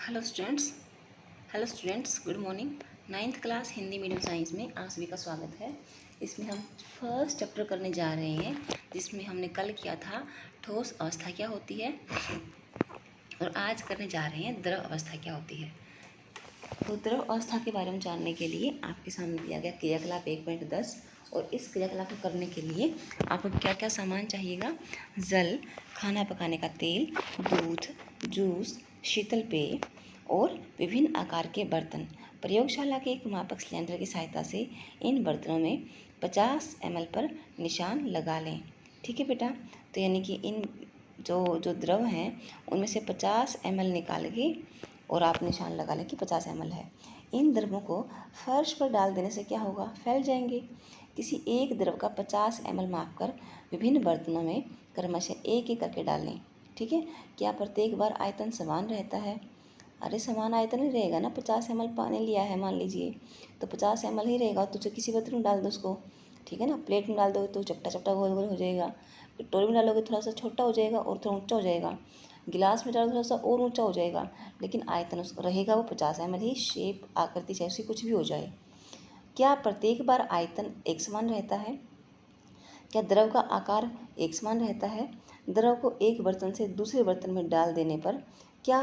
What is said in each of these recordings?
Hello students good morning. Ninth class Hindi medium science में आप सभी का स्वागत है। इसमें हम फर्स्ट चैप्टर करने जा रहे हैं, जिसमें हमने कल किया था ठोस अवस्था क्या होती है, और आज करने जा रहे हैं द्रव अवस्था क्या होती है। तो द्रव अवस्था के बारे में जानने के लिए आपके सामने दिया गया क्रियाकलाप 1.10, और इस क्रियाकलाप को करने के लिए आपको क्या क्या सामान चाहिएगा। जल, खाना पकाने का तेल, दूध, जूस, शीतल पेय और विभिन्न आकार के बर्तन। प्रयोगशाला के एक मापक सिलेंडर की सहायता से इन बर्तनों में 50 ml पर निशान लगा लें। ठीक है बेटा, तो यानी कि इन जो जो द्रव हैं उनमें से 50 ml निकाल के और आप निशान लगा लें कि 50 ml है। इन द्रवों को फर्श पर डाल देने से क्या होगा, फैल जाएंगे। किसी एक द्रव का 50 ml माप कर विभिन्न बर्तनों में क्रमशः एक एक करके डाल लें। ठीक है, क्या प्रत्येक बार आयतन समान रहता है? अरे समान आयतन ही रहेगा ना। 50 ml पानी लिया है मान लीजिए, तो 50 ml ही रहेगा। तो किसी बर्तन में डाल दो उसको, ठीक है ना। प्लेट में डाल दोगे तो चपटा चपटा गोल गोल हो जाएगा। कटोरी में डालोगे थोड़ा सा छोटा हो जाएगा और थोड़ा ऊंचा हो जाएगा। गिलास में डालो थोड़ा सा और ऊंचा हो जाएगा, लेकिन आयतन उसका रहेगा वो 50 ml ही। शेप आकृति चाहे उसकी कुछ भी हो जाए। क्या प्रत्येक बार आयतन एक समान रहता है? क्या द्रव का आकार एक समान रहता है? द्रव को एक बर्तन से दूसरे बर्तन में डाल देने पर क्या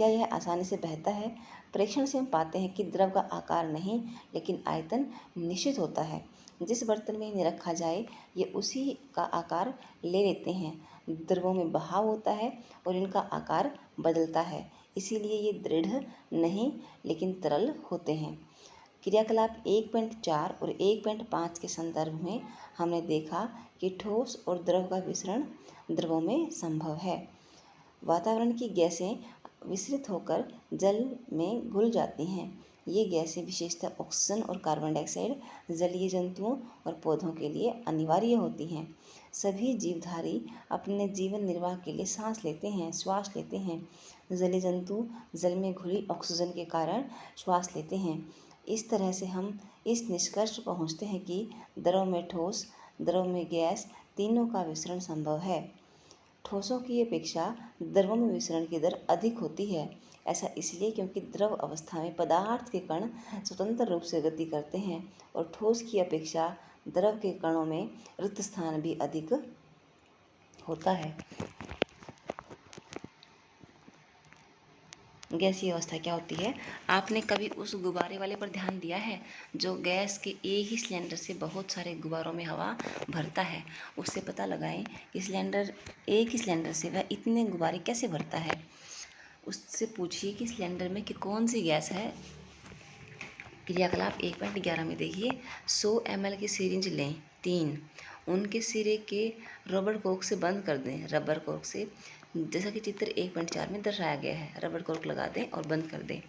यह आसानी से बहता है? परीक्षण से हम पाते हैं कि द्रव का आकार नहीं, लेकिन आयतन निश्चित होता है। जिस बर्तन में इन्हें रखा जाए ये उसी का आकार ले लेते हैं। द्रवों में बहाव होता है और इनका आकार बदलता है, इसीलिए ये दृढ़ नहीं लेकिन तरल होते हैं। क्रियाकलाप 1.4 और 1.5 के संदर्भ में हमने देखा कि ठोस और द्रव का मिश्रण द्रवों में संभव है। वातावरण की गैसें विसरित होकर जल में घुल जाती हैं। ये गैसें विशेषतः ऑक्सीजन और कार्बन डाइऑक्साइड जलीय जंतुओं और पौधों के लिए अनिवार्य होती हैं। सभी जीवधारी अपने जीवन निर्वाह के लिए श्वास लेते हैं। जलीय जंतु जल में घुली ऑक्सीजन के कारण श्वास लेते हैं। इस तरह से हम इस निष्कर्ष पर पहुँचते हैं कि द्रव में ठोस, द्रव में गैस, तीनों का मिश्रण संभव है। ठोसों की अपेक्षा द्रवों में विसरण की दर अधिक होती है। ऐसा इसलिए क्योंकि द्रव अवस्था में पदार्थ के कण स्वतंत्र रूप से गति करते हैं और ठोस की अपेक्षा द्रव के कणों में रिक्त स्थान भी अधिक होता है। गैसीय अवस्था क्या होती है? आपने कभी उस गुब्बारे वाले पर ध्यान दिया है जो गैस के एक ही सिलेंडर से बहुत सारे गुब्बारों में हवा भरता है? उससे पता लगाएं कि एक ही सिलेंडर से वह इतने गुब्बारे कैसे भरता है। उससे पूछिए कि सिलेंडर में कि कौन सी गैस है। क्रियाकलाप 1.11 में देखिए, 100 ml की सिरिंज लें 3, उनके सिरे के रबर कोर्क से बंद कर दें। रबर कोर्क से, जैसा कि चित्र 1.4 में दर्शाया गया है, रबर कोर्क लगा दें और बंद कर दें।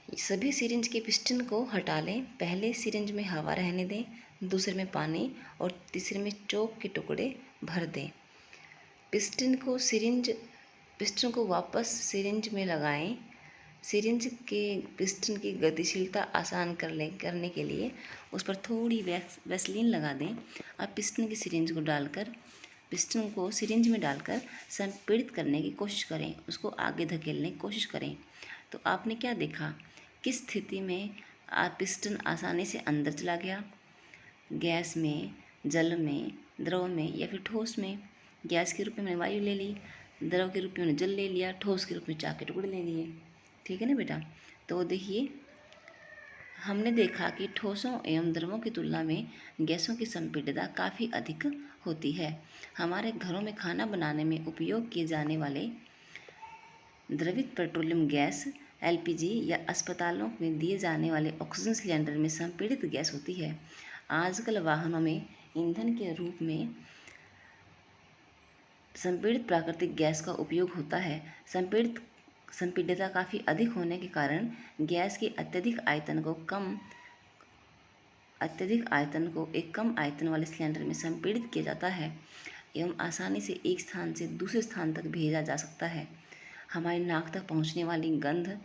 सभी सिरिंज के पिस्टन को हटा लें। पहले सिरिंज में हवा रहने दें, दूसरे में पानी और तीसरे में चॉक के टुकड़े भर दें। पिस्टन को वापस सिरिंज में लगाएं। सिरिंज के पिस्टन की गतिशीलता आसान करने के लिए उस पर थोड़ी वैसलीन लगा दें। अब पिस्टन को सिरिंज में डालकर संपीड़ित करने की कोशिश करें, उसको आगे धकेलने की कोशिश करें। तो आपने क्या देखा, किस स्थिति में पिस्टन आसानी से अंदर चला गया? गैस में, जल में, द्रव में या फिर ठोस में? गैस के रूप में वायु ले ली, द्रव के रूप में जल ले लिया, ठोस के रूप में चाक के टुकड़े ले लिए। ठीक है ना बेटा। तो देखिए, हमने देखा कि ठोसों एवं द्रवों की तुलना में गैसों की संपीड़ितता काफ़ी अधिक होती है। हमारे घरों में खाना बनाने में उपयोग किए जाने वाले द्रवित पेट्रोलियम गैस LPG या अस्पतालों में दिए जाने वाले ऑक्सीजन सिलेंडर में संपीड़ित गैस होती है। आजकल वाहनों में ईंधन के रूप में संपीड़ित प्राकृतिक गैस का उपयोग होता है। संपीड़ितता काफ़ी अधिक होने के कारण गैस के अत्यधिक आयतन को एक कम आयतन वाले सिलेंडर में संपीड़ित किया जाता है एवं आसानी से एक स्थान से दूसरे स्थान तक भेजा जा सकता है। हमारी नाक तक पहुंचने वाली गंध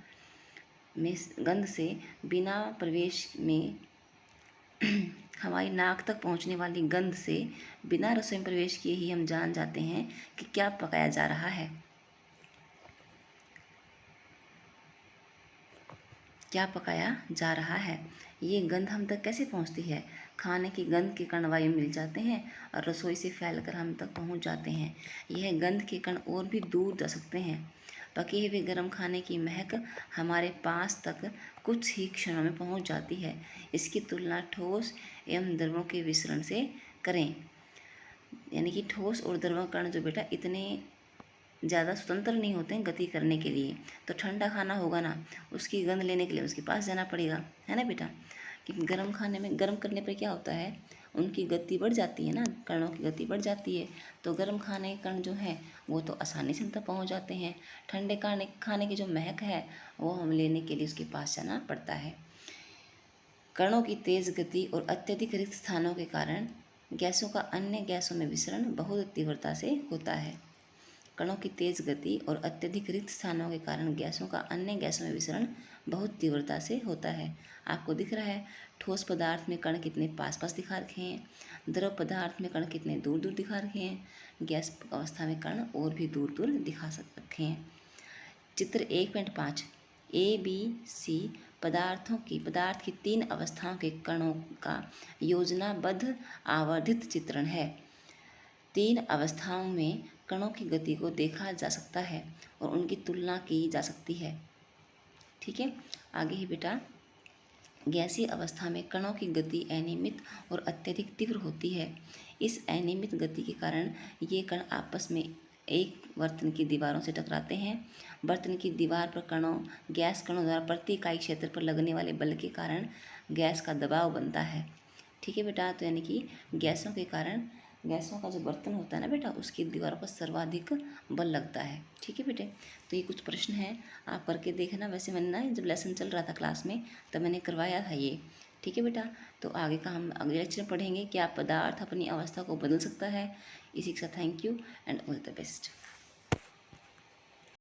से बिना रसोई में प्रवेश किए ही हम जान जाते हैं कि क्या पकाया जा रहा है। क्या पकाया जा रहा है। ये गंध हम तक कैसे पहुंचती है। खाने की गंध के कण वायु मिल जाते हैं और रसोई से फैलकर हम तक पहुंच जाते हैं। यह गंध के कण और भी दूर जा सकते हैं। पके हुए गर्म खाने की महक हमारे पास तक कुछ ही क्षणों में पहुंच जाती है। इसकी तुलना ठोस एवं द्रवों के विसरण से करें। यानी कि ठोस और द्रव कण जो बेटा इतने ज़्यादा स्वतंत्र नहीं होते हैं गति करने के लिए। तो ठंडा खाना होगा ना, उसकी गंध लेने के लिए उसके पास जाना पड़ेगा, है ना बेटा। कि गर्म खाने में गर्म करने पर क्या होता है, उनकी गति बढ़ जाती है ना, कणों की गति बढ़ जाती है। तो गर्म खाने के कण जो हैं वो तो आसानी से तक पहुँच जाते हैं। ठंडे खाने की जो महक है वो हम लेने के लिए उसके पास जाना पड़ता है। कणों की तेज गति और अत्यधिक रिक्त स्थानों के कारण गैसों का अन्य गैसों में विसरण बहुत तीव्रता से होता है। कणों की तेज गति और अत्यधिक रिक्त स्थानों के कारण गैसों का अन्य गैसों में विसरण बहुत तीव्रता से होता है। आपको दिख रहा है ठोस पदार्थ में कण कितने पास पास दिखा रखे हैं, द्रव पदार्थ में कण कितने दूर दूर दिखा रखे हैं, गैस अवस्था में कण और भी दूर दूर दिखा रखे हैं। चित्र 1.5 ABC पदार्थ की 3 अवस्थाओं के कणों का योजनाबद्ध आवर्धित चित्रण है। 3 अवस्थाओं में कणों की गति को देखा जा सकता है और उनकी तुलना की जा सकती है। ठीक है, आगे ही बेटा गैसीय अवस्था में कणों की गति अनियमित और अत्यधिक तीव्र होती है। इस अनियमित गति के कारण ये कण आपस में एक बर्तन की दीवारों से टकराते हैं। बर्तन की दीवार पर गैस कणों द्वारा प्रति इकाई क्षेत्र पर लगने वाले बल के कारण गैस का दबाव बनता है। ठीक है बेटा, तो यानी कि गैसों का जो बर्तन होता है ना बेटा, उसकी दीवारों पर सर्वाधिक बल लगता है। ठीक है बेटे, तो ये कुछ प्रश्न हैं, आप करके देखना। वैसे मैंने ना जब लेसन चल रहा था क्लास में तब मैंने करवाया था ये। ठीक है बेटा, तो आगे का हम अगले लेक्चर में पढ़ेंगे क्या पदार्थ अपनी अवस्था को बदल सकता है। इसी के साथ thank you and all the best.